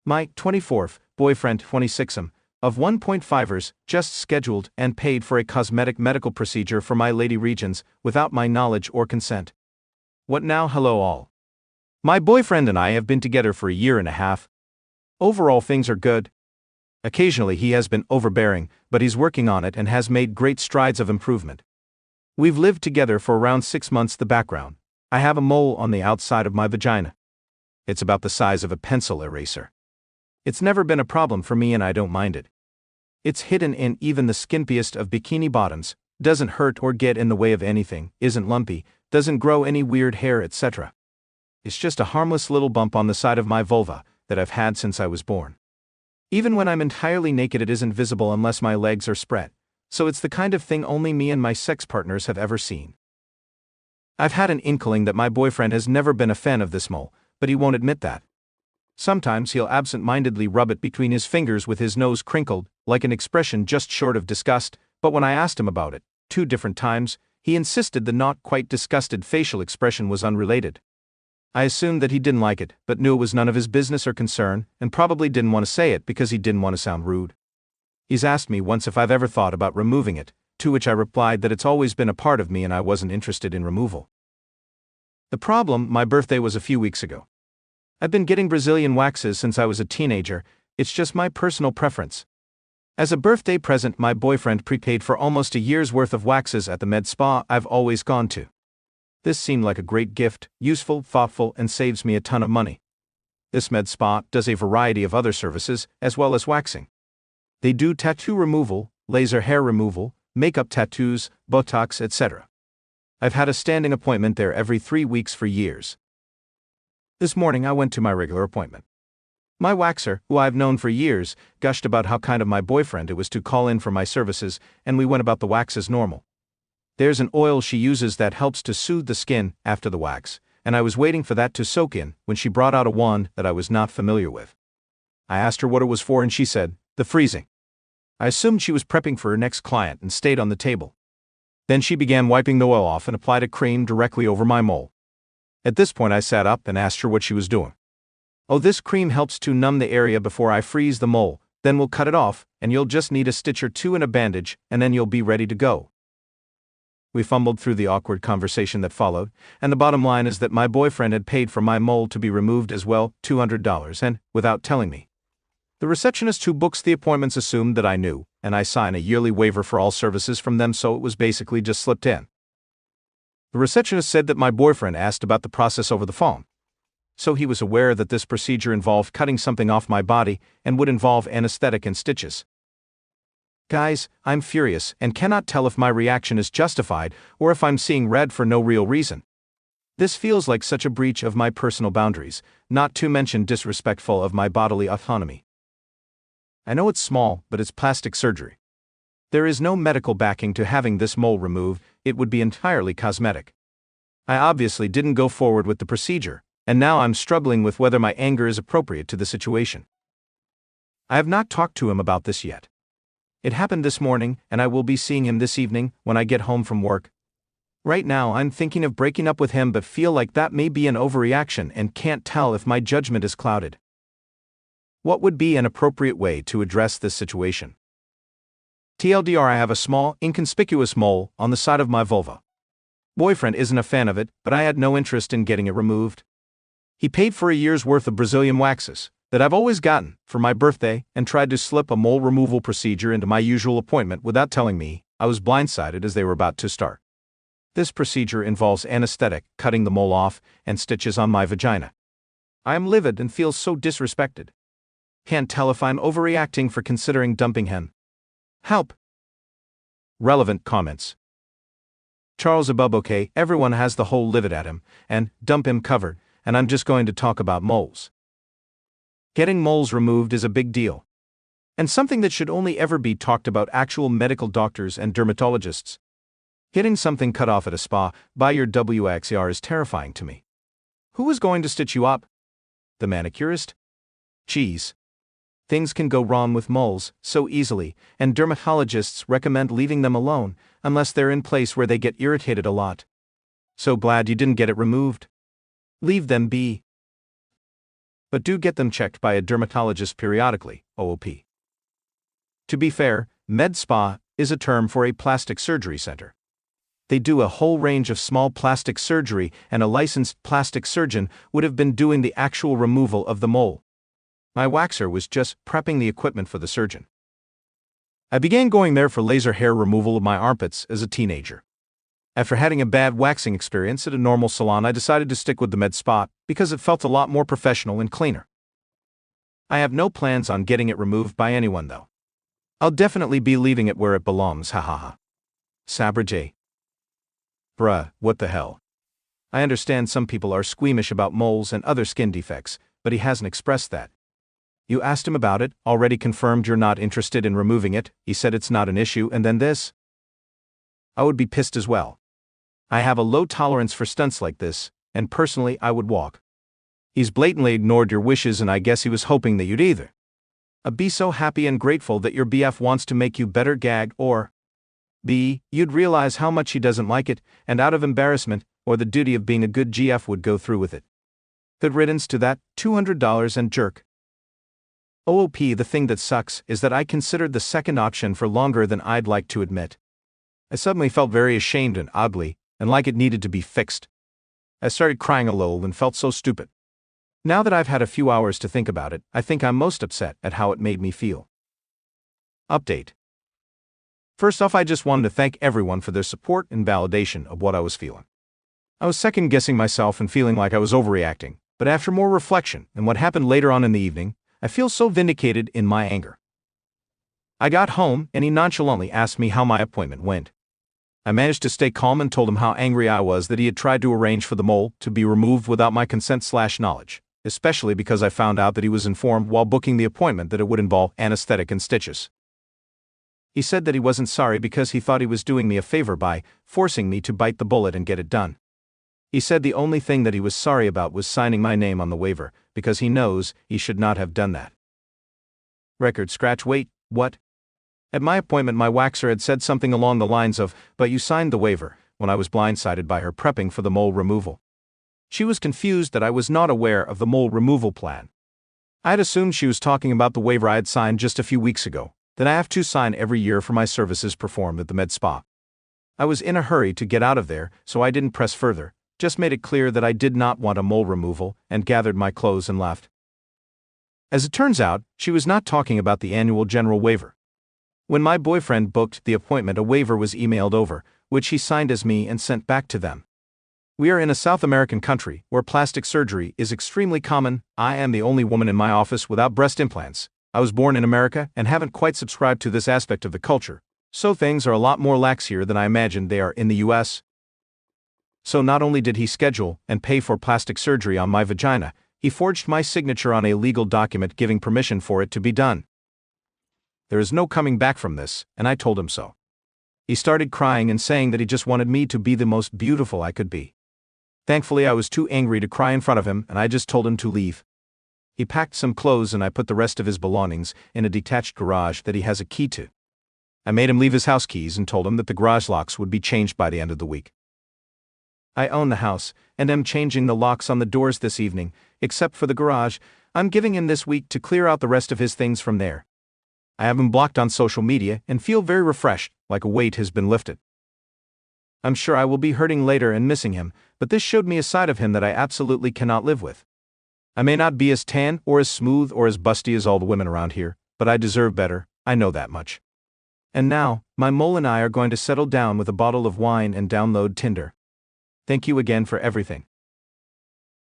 My 24th boyfriend 26th of 1.5ers just scheduled and paid for a cosmetic medical procedure for my lady regions without my knowledge or consent. What now? Hello all. My boyfriend and I have been together for a year and a half. Overall things are good. Occasionally he has been overbearing, but he's working on it and has made great strides of improvement. We've lived together for around 6 months. The background: I have a mole on the outside of my vagina. It's about the size of a pencil eraser. It's never been a problem for me and I don't mind it. It's hidden in even the skimpiest of bikini bottoms, doesn't hurt or get in the way of anything, isn't lumpy, doesn't grow any weird hair, etc. It's just a harmless little bump on the side of my vulva that I've had since I was born. Even when I'm entirely naked it isn't visible unless my legs are spread, so it's the kind of thing only me and my sex partners have ever seen. I've had an inkling that my boyfriend has never been a fan of this mole, but he won't admit that. Sometimes he'll absent-mindedly rub it between his fingers with his nose crinkled, like an expression just short of disgust, but when I asked him about it, 2 different times, he insisted the not quite disgusted facial expression was unrelated. I assumed that he didn't like it, but knew it was none of his business or concern, and probably didn't want to say it because he didn't want to sound rude. He's asked me once if I've ever thought about removing it, to which I replied that it's always been a part of me and I wasn't interested in removal. The problem: my birthday was a few weeks ago. I've been getting Brazilian waxes since I was a teenager, it's just my personal preference. As a birthday present, my boyfriend prepaid for almost a year's worth of waxes at the med spa I've always gone to. This seemed like a great gift, useful, thoughtful, and saves me a ton of money. This med spa does a variety of other services, as well as waxing. They do tattoo removal, laser hair removal, makeup tattoos, Botox, etc. I've had a standing appointment there every 3 weeks for years. This morning I went to my regular appointment. My waxer, who I've known for years, gushed about how kind of my boyfriend it was to call in for my services, and we went about the wax as normal. There's an oil she uses that helps to soothe the skin after the wax, and I was waiting for that to soak in when she brought out a wand that I was not familiar with. I asked her what it was for and she said, the freezing. I assumed she was prepping for her next client and stayed on the table. Then she began wiping the oil off and applied a cream directly over my mole. At this point I sat up and asked her what she was doing. Oh, this cream helps to numb the area before I freeze the mole, then we'll cut it off, and you'll just need a stitch or 2 and a bandage, and then you'll be ready to go. We fumbled through the awkward conversation that followed, and the bottom line is that my boyfriend had paid for my mole to be removed as well, $200, and, without telling me. The receptionist who books the appointments assumed that I knew, and I sign a yearly waiver for all services from them, so it was basically just slipped in. The receptionist said that my boyfriend asked about the process over the phone. So he was aware that this procedure involved cutting something off my body and would involve anesthetic and stitches. Guys, I'm furious and cannot tell if my reaction is justified or if I'm seeing red for no real reason. This feels like such a breach of my personal boundaries, not to mention disrespectful of my bodily autonomy. I know it's small, but it's plastic surgery. There is no medical backing to having this mole removed, it would be entirely cosmetic. I obviously didn't go forward with the procedure, and now I'm struggling with whether my anger is appropriate to the situation. I have not talked to him about this yet. It happened this morning, and I will be seeing him this evening when I get home from work. Right now I'm thinking of breaking up with him but feel like that may be an overreaction and can't tell if my judgment is clouded. What would be an appropriate way to address this situation? TLDR: I have a small, inconspicuous mole on the side of my vulva. Boyfriend isn't a fan of it, but I had no interest in getting it removed. He paid for a year's worth of Brazilian waxes that I've always gotten for my birthday and tried to slip a mole removal procedure into my usual appointment without telling me. I was blindsided as they were about to start. This procedure involves anesthetic, cutting the mole off, and stitches on my vagina. I am livid and feel so disrespected. Can't tell if I'm overreacting for considering dumping him. Help. Relevant comments. Charles above. Okay, everyone has the whole livid at him, and dump him covered, and I'm just going to talk about moles. Getting moles removed is a big deal. And something that should only ever be talked about actual medical doctors and dermatologists. Getting something cut off at a spa by your waxer is terrifying to me. Who is going to stitch you up? The manicurist? Geez. Things can go wrong with moles so easily, and dermatologists recommend leaving them alone unless they're in place where they get irritated a lot. So glad you didn't get it removed. Leave them be. But do get them checked by a dermatologist periodically, OOP. To be fair, med spa is a term for a plastic surgery center. They do a whole range of small plastic surgery, and a licensed plastic surgeon would have been doing the actual removal of the mole. My waxer was just prepping the equipment for the surgeon. I began going there for laser hair removal of my armpits as a teenager. After having a bad waxing experience at a normal salon, I decided to stick with the med spa because it felt a lot more professional and cleaner. I have no plans on getting it removed by anyone though. I'll definitely be leaving it where it belongs, hahaha. Sabra J. Bruh, what the hell? I understand some people are squeamish about moles and other skin defects, but he hasn't expressed that. You asked him about it, already confirmed you're not interested in removing it, he said it's not an issue, and then this? I would be pissed as well. I have a low tolerance for stunts like this, and personally I would walk. He's blatantly ignored your wishes, and I guess he was hoping that you'd either be so happy and grateful that your BF wants to make you better gag, or B, you'd realize how much he doesn't like it, and out of embarrassment, or the duty of being a good GF would go through with it. Good riddance to that, $200 and jerk. OOP, the thing that sucks is that I considered the second option for longer than I'd like to admit. I suddenly felt very ashamed and ugly, and like it needed to be fixed. I started crying a little and felt so stupid. Now that I've had a few hours to think about it, I think I'm most upset at how it made me feel. Update. First off, I just wanted to thank everyone for their support and validation of what I was feeling. I was second-guessing myself and feeling like I was overreacting, but after more reflection and what happened later on in the evening, I feel so vindicated in my anger. I got home and he nonchalantly asked me how my appointment went. I managed to stay calm and told him how angry I was that he had tried to arrange for the mole to be removed without my consent/knowledge, especially because I found out that he was informed while booking the appointment that it would involve anesthetic and stitches. He said that he wasn't sorry because he thought he was doing me a favor by forcing me to bite the bullet and get it done. He said the only thing that he was sorry about was signing my name on the waiver, because he knows he should not have done that. Record scratch. Wait, what? At my appointment, my waxer had said something along the lines of, "But you signed the waiver," when I was blindsided by her prepping for the mole removal. She was confused that I was not aware of the mole removal plan. I had assumed she was talking about the waiver I had signed just a few weeks ago, that I have to sign every year for my services performed at the med spa. I was in a hurry to get out of there, so I didn't press further, just made it clear that I did not want a mole removal, and gathered my clothes and left. As it turns out, she was not talking about the annual general waiver. When my boyfriend booked the appointment, a waiver was emailed over, which he signed as me and sent back to them. We are in a South American country where plastic surgery is extremely common. I am the only woman in my office without breast implants. I was born in America and haven't quite subscribed to this aspect of the culture, so things are a lot more lax here than I imagined they are in the US. So not only did he schedule and pay for plastic surgery on my vagina, he forged my signature on a legal document giving permission for it to be done. There is no coming back from this, and I told him so. He started crying and saying that he just wanted me to be the most beautiful I could be. Thankfully, I was too angry to cry in front of him, and I just told him to leave. He packed some clothes and I put the rest of his belongings in a detached garage that he has a key to. I made him leave his house keys and told him that the garage locks would be changed by the end of the week. I own the house, and am changing the locks on the doors this evening, except for the garage. I'm giving him this week to clear out the rest of his things from there. I have him blocked on social media and feel very refreshed, like a weight has been lifted. I'm sure I will be hurting later and missing him, but this showed me a side of him that I absolutely cannot live with. I may not be as tan or as smooth or as busty as all the women around here, but I deserve better, I know that much. And now, my mole and I are going to settle down with a bottle of wine and download Tinder. Thank you again for everything.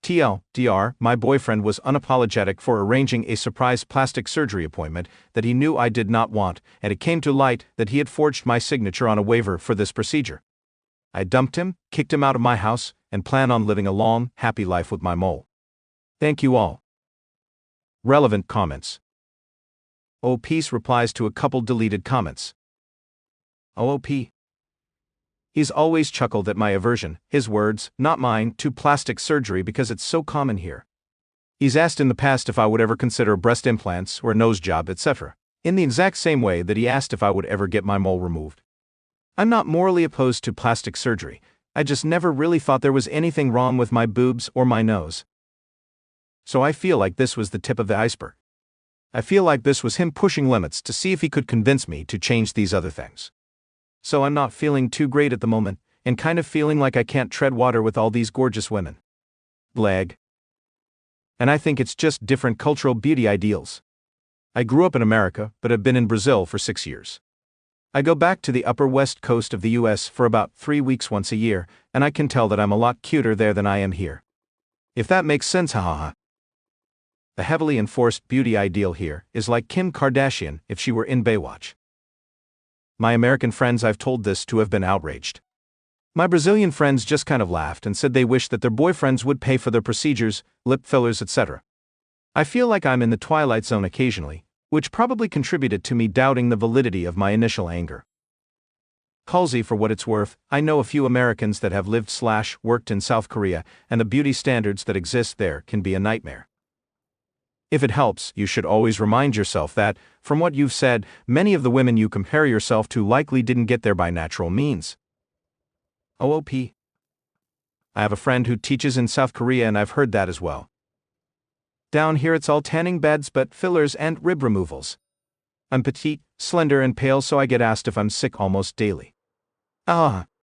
TLDR, my boyfriend was unapologetic for arranging a surprise plastic surgery appointment that he knew I did not want, and it came to light that he had forged my signature on a waiver for this procedure. I dumped him, kicked him out of my house, and plan on living a long, happy life with my mole. Thank you all. Relevant comments. OP's replies to a couple deleted comments. OOP. He's always chuckled at my aversion, his words, not mine, to plastic surgery because it's so common here. He's asked in the past if I would ever consider breast implants or a nose job, etc., in the exact same way that he asked if I would ever get my mole removed. I'm not morally opposed to plastic surgery, I just never really thought there was anything wrong with my boobs or my nose. So I feel like this was the tip of the iceberg. I feel like this was him pushing limits to see if he could convince me to change these other things. So I'm not feeling too great at the moment, and kind of feeling like I can't tread water with all these gorgeous women. Blag. And I think it's just different cultural beauty ideals. I grew up in America, but have been in Brazil for 6 years. I go back to the upper west coast of the US for about 3 weeks once a year, and I can tell that I'm a lot cuter there than I am here. If that makes sense, hahaha. The heavily enforced beauty ideal here is like Kim Kardashian if she were in Baywatch. My American friends I've told this to have been outraged. My Brazilian friends just kind of laughed and said they wish that their boyfriends would pay for their procedures, lip fillers, etc. I feel like I'm in the twilight zone occasionally, which probably contributed to me doubting the validity of my initial anger. Halsey, for what it's worth, I know a few Americans that have lived/worked in South Korea, and the beauty standards that exist there can be a nightmare. If it helps, you should always remind yourself that, from what you've said, many of the women you compare yourself to likely didn't get there by natural means. OOP. I have a friend who teaches in South Korea and I've heard that as well. Down here it's all tanning beds but fillers and rib removals. I'm petite, slender and pale, so I get asked if I'm sick almost daily.